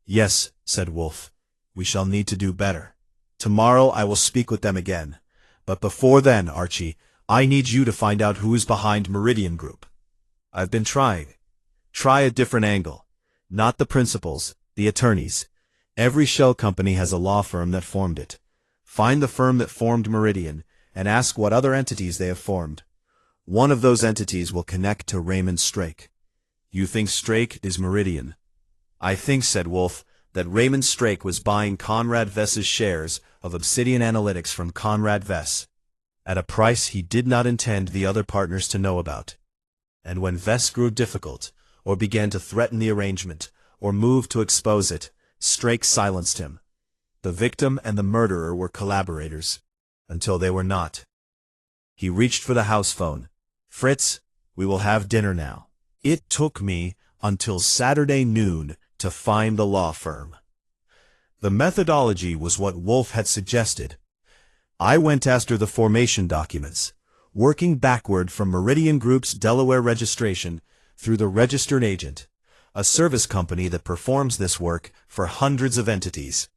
Yes, said Wolfe. We shall need to do better. Tomorrow I will speak with them again. But before then, Archie, I need you to find out who is behind Meridian Group. I've been trying. Try a different angle. Not the principals, the attorneys. Every shell company has a law firm that formed it. Find the firm that formed Meridian, and ask what other entities they have formed. One of those entities will connect to Raymond Strake. You think Strake is Meridian? I think, said Wolfe, that Raymond Strake was buying Conrad Vess's shares of Obsidian Analytics from Conrad Vess, at a price he did not intend the other partners to know about. And when Vess grew difficult, or began to threaten the arrangement, or moved to expose it, Strake silenced him. The victim and the murderer were collaborators, until they were not. He reached for the house phone. Fritz, we will have dinner now. It took me until Saturday noon to find the law firm. The methodology was what Wolfe had suggested. I went after the formation documents, working backward from Meridian Group's Delaware registration through the registered agent, a service company that performs this work for hundreds of entities,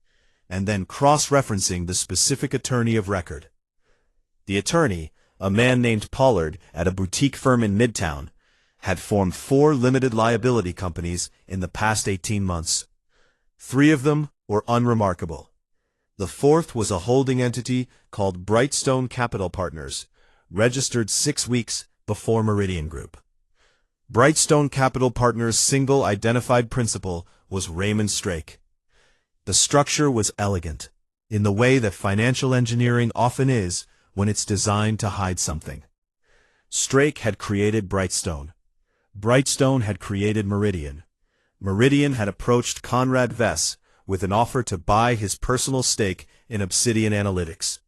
and then cross-referencing the specific attorney of record. The attorney, a man named Pollard at a boutique firm in Midtown, had formed 4 limited liability companies in the past 18 months. 3 of them were unremarkable. The 4th was a holding entity called Brightstone Capital Partners, registered 6 weeks before Meridian Group. Brightstone Capital Partners' single identified principal was Raymond Strake. The structure was elegant, in the way that financial engineering often is when it's designed to hide something. Strake had created Brightstone. Brightstone had created Meridian. Meridian had approached Conrad Vess with an offer to buy his personal stake in Obsidian Analytics,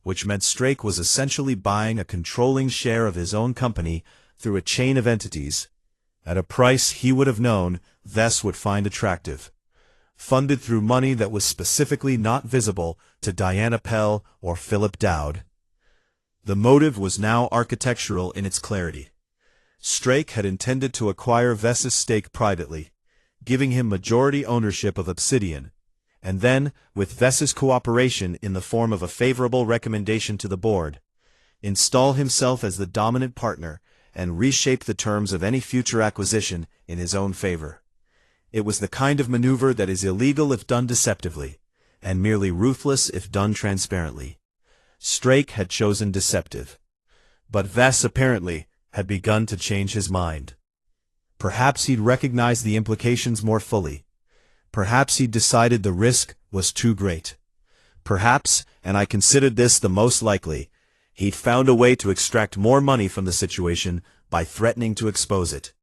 which meant Strake was essentially buying a controlling share of his own company through a chain of entities, at a price he would have known Vess would find attractive, funded through money that was specifically not visible to Diana Pell or Philip Dow. The motive was now architectural in its clarity. Strake had intended to acquire Vess's stake privately, giving him majority ownership of Obsidian, and then, with Vess's cooperation in the form of a favorable recommendation to the board, install himself as the dominant partner and reshape the terms of any future acquisition in his own favor. It was the kind of maneuver that is illegal if done deceptively, and merely ruthless if done transparently. Strake had chosen deceptive. But Vess apparently had begun to change his mind. Perhaps he'd recognized the implications more fully. Perhaps he'd decided the risk was too great. Perhaps, and I considered this the most likely, he'd found a way to extract more money from the situation by threatening to expose it.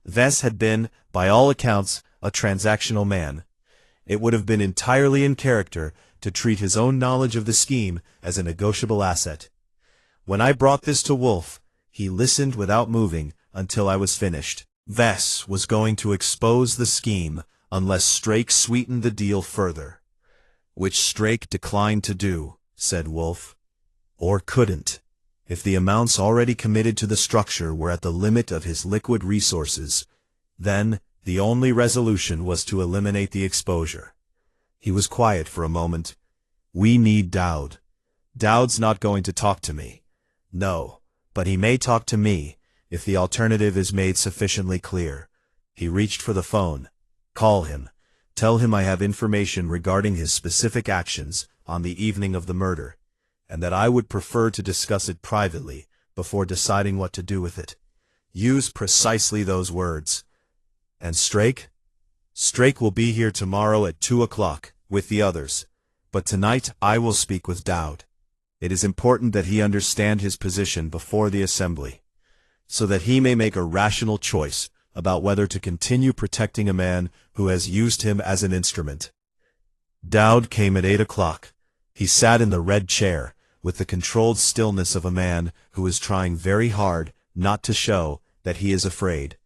Vess had been, by all accounts, a transactional man. It would have been entirely in character to treat his own knowledge of the scheme as a negotiable asset. When I brought this to Wolfe, he listened without moving until I was finished. Vess was going to expose the scheme unless Strake sweetened the deal further. Which Strake declined to do, said Wolfe. Or couldn't, if the amounts already committed to the structure were at the limit of his liquid resources. Then, the only resolution was to eliminate the exposure. He was quiet for a moment. We need Dowd. Dowd's not going to talk to me. No, but he may talk to me, if the alternative is made sufficiently clear. He reached for the phone. Call him. Tell him I have information regarding his specific actions on the evening of the murder, and that I would prefer to discuss it privately before deciding what to do with it. Use precisely those words. And Strake? Strake will be here tomorrow at 2 o'clock, with the others. But tonight I will speak with Dowd. It is important that he understand his position before the assembly, so that he may make a rational choice about whether to continue protecting a man who has used him as an instrument. Dowd came at 8 o'clock. He sat in the red chair, with the controlled stillness of a man who is trying very hard not to show that he is afraid.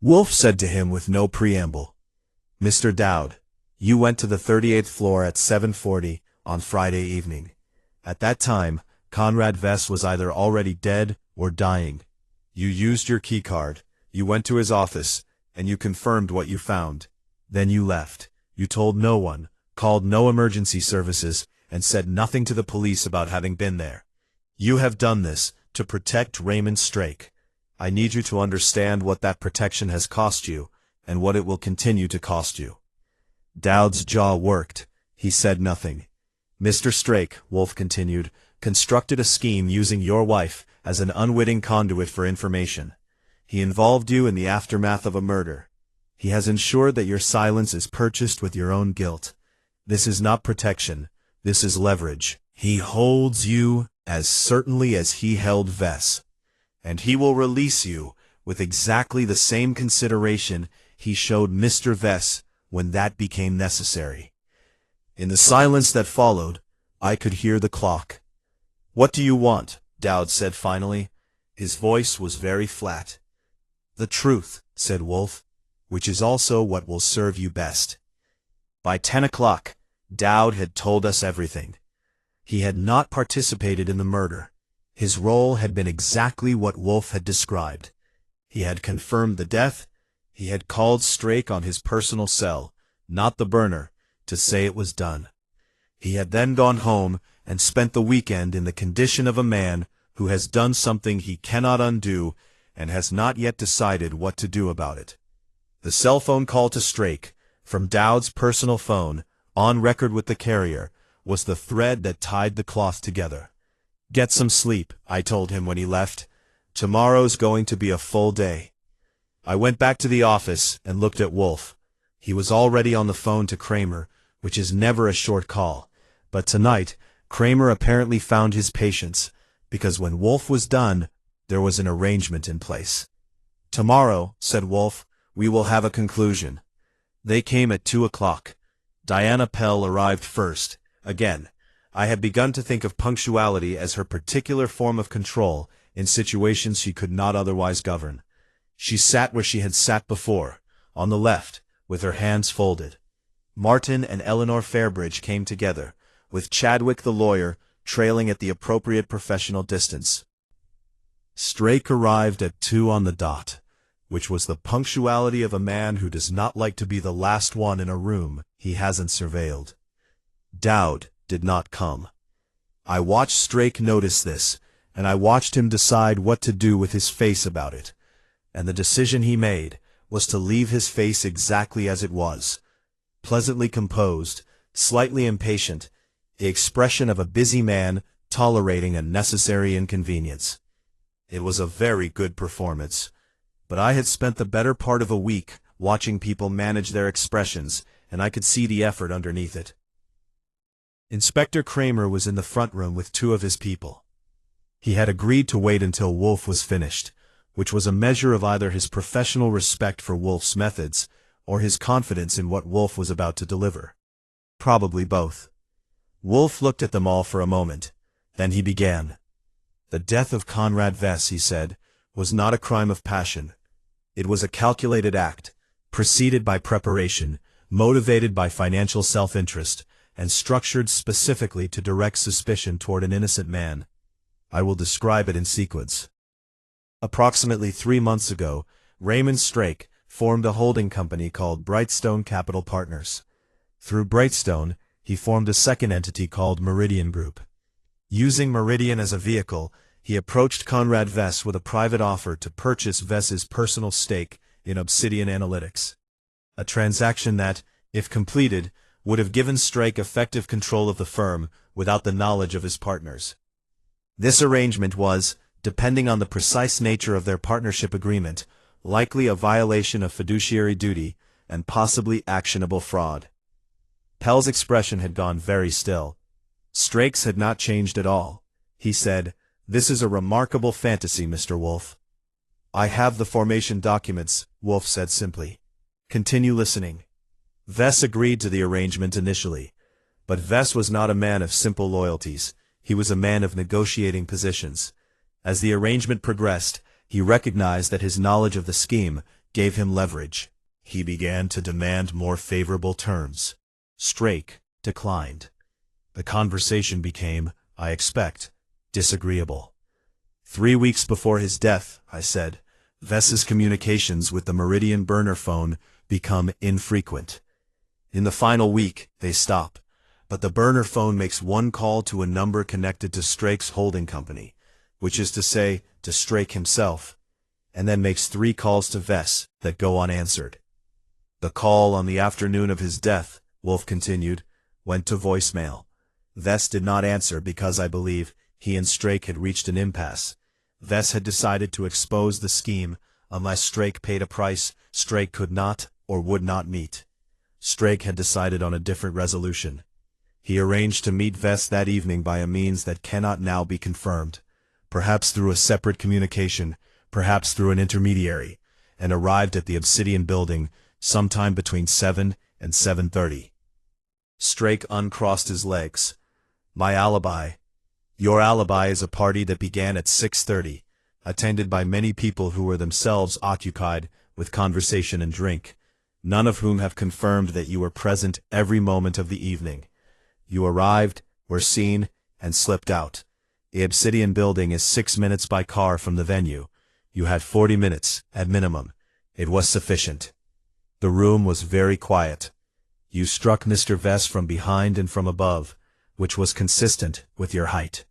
Wolfe said to him with no preamble, "Mr. Dowd, you went to the 38th floor at 7:40 on Friday evening. At that time, Conrad Vess was either already dead or dying. You used your keycard, you went to his office, and you confirmed what you found. Then you left. You told no one, called no emergency services, and said nothing to the police about having been there. You have done this to protect Raymond Strake. I need you to understand what that protection has cost you, and what it will continue to cost you." Dowd's jaw worked. He said nothing. "Mr. Strake," Wolfe continued, "constructed a scheme using your wife as an unwitting conduit for information. He involved you in the aftermath of a murder. He has ensured that your silence is purchased with your own guilt. This is not protection. This is leverage. He holds you as certainly as he held Vess, and he will release you with exactly the same consideration he showed Mr. Vess when that became necessary." In the silence that followed, I could hear the clock. "What do you want?" Dowd said finally. His voice was very flat. "The truth," said Wolfe, "which is also what will serve you best." By 10 o'clock, Dowd had told us everything. He had not participated in the murder. His role had been exactly what Wolfe had described. He had confirmed the death. He had called Strake on his personal cell, not the burner, to say it was done. He had then gone home and spent the weekend in the condition of a man who has done something he cannot undo and has not yet decided what to do about it. The cell phone call to Strake, from Dowd's personal phone, on record with the carrier, was the thread that tied the cloth together. "Get some sleep," I told him when he left. "Tomorrow's going to be a full day." I went back to the office and looked at Wolfe. He was already on the phone to Kramer, which is never a short call, but tonight Kramer apparently found his patience, because when Wolfe was done, there was an arrangement in place. "Tomorrow," said Wolfe, "we will have a conclusion." They came at 2 o'clock. Diana Pell arrived first. Again, I had begun to think of punctuality as her particular form of control in situations she could not otherwise govern. She sat where she had sat before, on the left, with her hands folded. Martin and Eleanor Fairbridge came together, with Chadwick the lawyer trailing at the appropriate professional distance. Strake arrived at 2 on the dot, which was the punctuality of a man who does not like to be the last one in a room he hasn't surveilled. Dowd did not come. I watched Strake notice this, and I watched him decide what to do with his face about it. And the decision he made was to leave his face exactly as it was, pleasantly composed, slightly impatient, the expression of a busy man tolerating a necessary inconvenience. It was a very good performance, but I had spent the better part of a week watching people manage their expressions, and I could see the effort underneath it. Inspector Kramer was in the front room with 2 of his people. He had agreed to wait until Wolfe was finished, which was a measure of either his professional respect for Wolfe's methods or his confidence in what Wolfe was about to deliver. Probably both. Wolfe looked at them all for a moment. Then he began. "The death of Conrad Vess," he said, "was not a crime of passion. It was a calculated act, preceded by preparation, motivated by financial self-interest, and structured specifically to direct suspicion toward an innocent man. I will describe it in sequence. Approximately 3 months ago, Raymond Strake formed a holding company called Brightstone Capital Partners. Through Brightstone, he formed a second entity called Meridian Group. Using Meridian as a vehicle, he approached Conrad Vess with a private offer to purchase Vess's personal stake in Obsidian Analytics, a transaction that, if completed, would have given Strake effective control of the firm without the knowledge of his partners. This arrangement was, depending on the precise nature of their partnership agreement, likely a violation of fiduciary duty and possibly actionable fraud. Pell's expression had gone very still. Strake's had not changed at all. He said, "This is a remarkable fantasy, Mr. Wolfe." "I have the formation documents," Wolfe said simply. "Continue listening." Vess agreed to the arrangement initially. But Vess was not a man of simple loyalties. He was a man of negotiating positions. As the arrangement progressed, he recognized that his knowledge of the scheme gave him leverage. He began to demand more favorable terms. Strake declined. The conversation became, I expect, disagreeable. 3 weeks before his death, I said, Vess's communications with the Meridian burner phone become infrequent. In the final week, they stop, but the burner phone makes one call to a number connected to Strake's holding company, which is to say, to Strake himself, and then makes 3 calls to Vess that go unanswered. The call on the afternoon of his death, Wolfe continued, went to voicemail. Vess did not answer because I believe he and Strake had reached an impasse. Vess had decided to expose the scheme unless Strake paid a price Strake could not or would not meet. Strake had decided on a different resolution. He arranged to meet Vess that evening by a means that cannot now be confirmed, perhaps through a separate communication, perhaps through an intermediary, and arrived at the Obsidian building sometime between 7 and 7:30. Strake uncrossed his legs. My alibi. Your alibi is a party that began at 6:30, attended by many people who were themselves occupied with conversation and drink, none of whom have confirmed that you were present every moment of the evening. You arrived, were seen, and slipped out. The Obsidian building is 6 minutes by car from the venue. You had 40 minutes, at minimum. It was sufficient. The room was very quiet. You struck Mr. Vess from behind and from above, which was consistent with your height.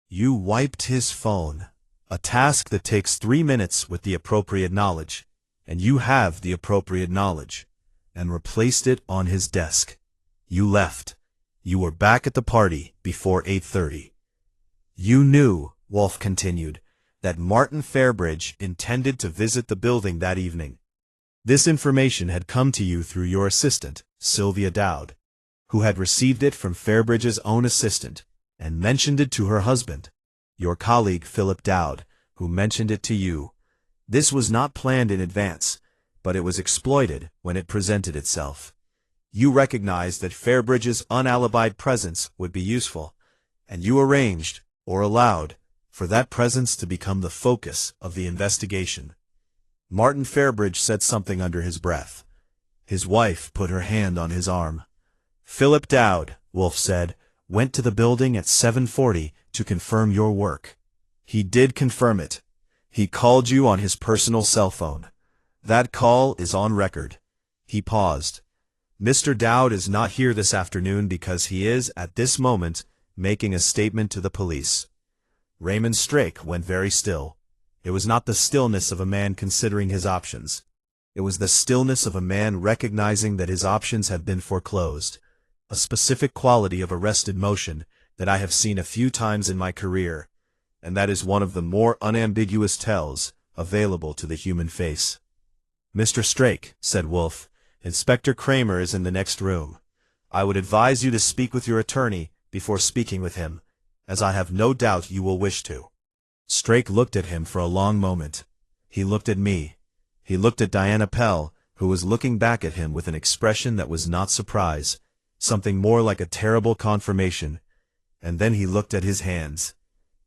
You wiped his phone, a task that takes 3 minutes with the appropriate knowledge, and you have the appropriate knowledge, and replaced it on his desk. You left. You were back at the party before 8:30. You knew, Wolfe continued, that Martin Fairbridge intended to visit the building that evening. This information had come to you through your assistant, Sylvia Dowd, who had received it from Fairbridge's own assistant, and mentioned it to her husband, your colleague Philip Dow, who mentioned it to you. This was not planned in advance, but it was exploited when it presented itself. You recognized that Fairbridge's unalibied presence would be useful, and you arranged, or allowed, for that presence to become the focus of the investigation. Martin Fairbridge said something under his breath. His wife put her hand on his arm. Philip Dow, Wolfe said, went to the building at 7:40 to confirm your work. He did confirm it. He called you on his personal cell phone. That call is on record. He paused. Mr. Dowd is not here this afternoon because he is, at this moment, making a statement to the police. Raymond Strake went very still. It was not the stillness of a man considering his options. It was the stillness of a man recognizing that his options have been foreclosed, a specific quality of arrested motion that I have seen a few times in my career, and that is one of the more unambiguous tells available to the human face. Mr. Strake, said Wolfe, Inspector Kramer is in the next room. I would advise you to speak with your attorney before speaking with him, as I have no doubt you will wish to. Strake looked at him for a long moment. He looked at me. He looked at Diana Pell, who was looking back at him with an expression that was not surprise, something more like a terrible confirmation, and then he looked at his hands.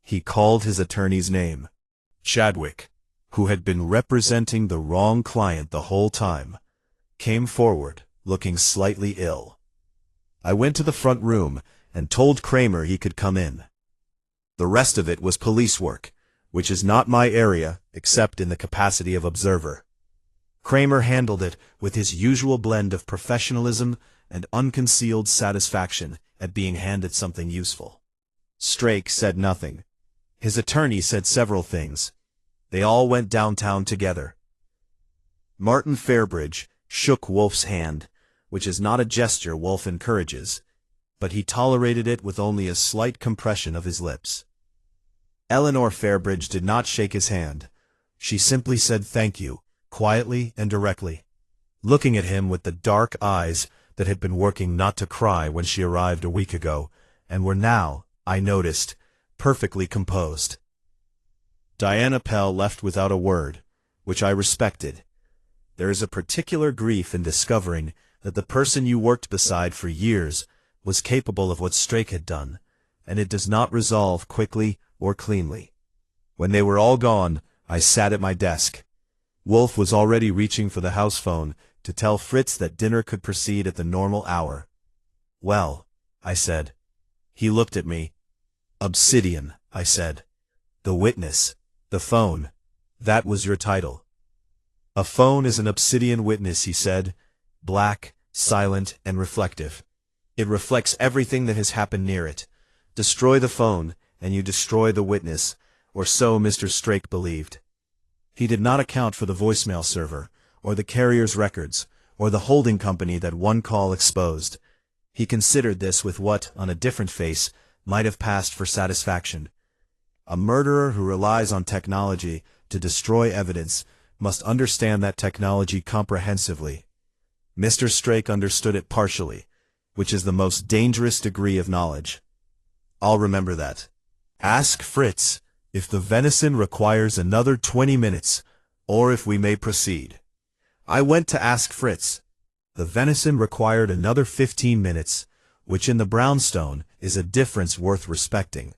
He called his attorney's name. Chadwick, who had been representing the wrong client the whole time, came forward, looking slightly ill. I went to the front room and told Kramer he could come in. The rest of it was police work, which is not my area except in the capacity of observer. Kramer handled it with his usual blend of professionalism and unconcealed satisfaction at being handed something useful. Strake said nothing. His attorney said several things. They all went downtown together. Martin Fairbridge shook Wolfe's hand, which is not a gesture Wolfe encourages, but he tolerated it with only a slight compression of his lips. Eleanor Fairbridge did not shake his hand. She simply said thank you, quietly and directly, looking at him with the dark eyes that had been working not to cry when she arrived a week ago, and were now, I noticed, perfectly composed. Diana Pell left without a word, which I respected. There is a particular grief in discovering that the person you worked beside for years was capable of what Strake had done, and it does not resolve quickly or cleanly. When they were all gone, I sat at my desk. Wolfe was already reaching for the house phone to tell Fritz that dinner could proceed at the normal hour. "Well," I said. He looked at me. "Obsidian," I said. "The witness. The phone. That was your title." "A phone is an obsidian witness," he said, black, silent, and reflective. "It reflects everything that has happened near it. Destroy the phone, and you destroy the witness, or so Mr. Strake believed." He did not account for the voicemail server, or the carrier's records, or the holding company that one call exposed. He considered this with what, on a different face, might have passed for satisfaction. A murderer who relies on technology to destroy evidence must understand that technology comprehensively. Mr. Strake understood it partially, which is the most dangerous degree of knowledge. I'll remember that. "Ask Fritz if the venison requires another 20 minutes, or if we may proceed." I went to ask Fritz. The venison required another 15 minutes, which in the brownstone is a difference worth respecting.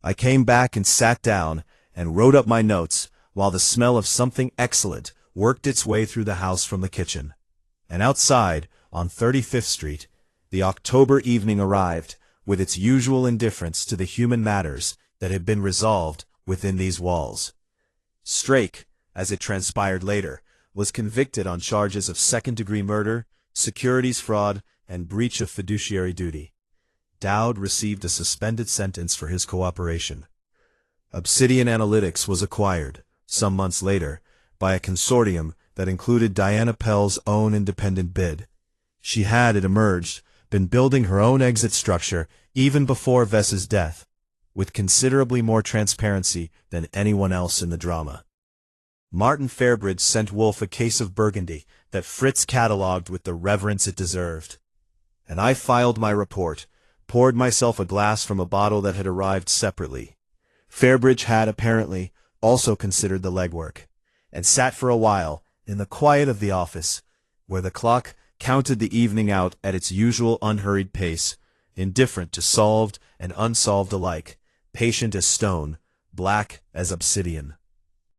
I came back and sat down and wrote up my notes while the smell of something excellent worked its way through the house from the kitchen. And outside, on 35th Street, the October evening arrived with its usual indifference to the human matters that had been resolved within these walls. Strake, as it transpired later, was convicted on charges of second-degree murder, securities fraud, and breach of fiduciary duty. Dowd received a suspended sentence for his cooperation. Obsidian Analytics was acquired, some months later, by a consortium that included Diana Pell's own independent bid. She had, it emerged, been building her own exit structure even before Vess's death, with considerably more transparency than anyone else in the drama. Martin Fairbridge sent Wolfe a case of Burgundy that Fritz catalogued with the reverence it deserved. And I filed my report, poured myself a glass from a bottle that had arrived separately. Fairbridge had, apparently, also considered the legwork, and sat for a while, in the quiet of the office, where the clock counted the evening out at its usual unhurried pace, indifferent to solved and unsolved alike, patient as stone, black as obsidian.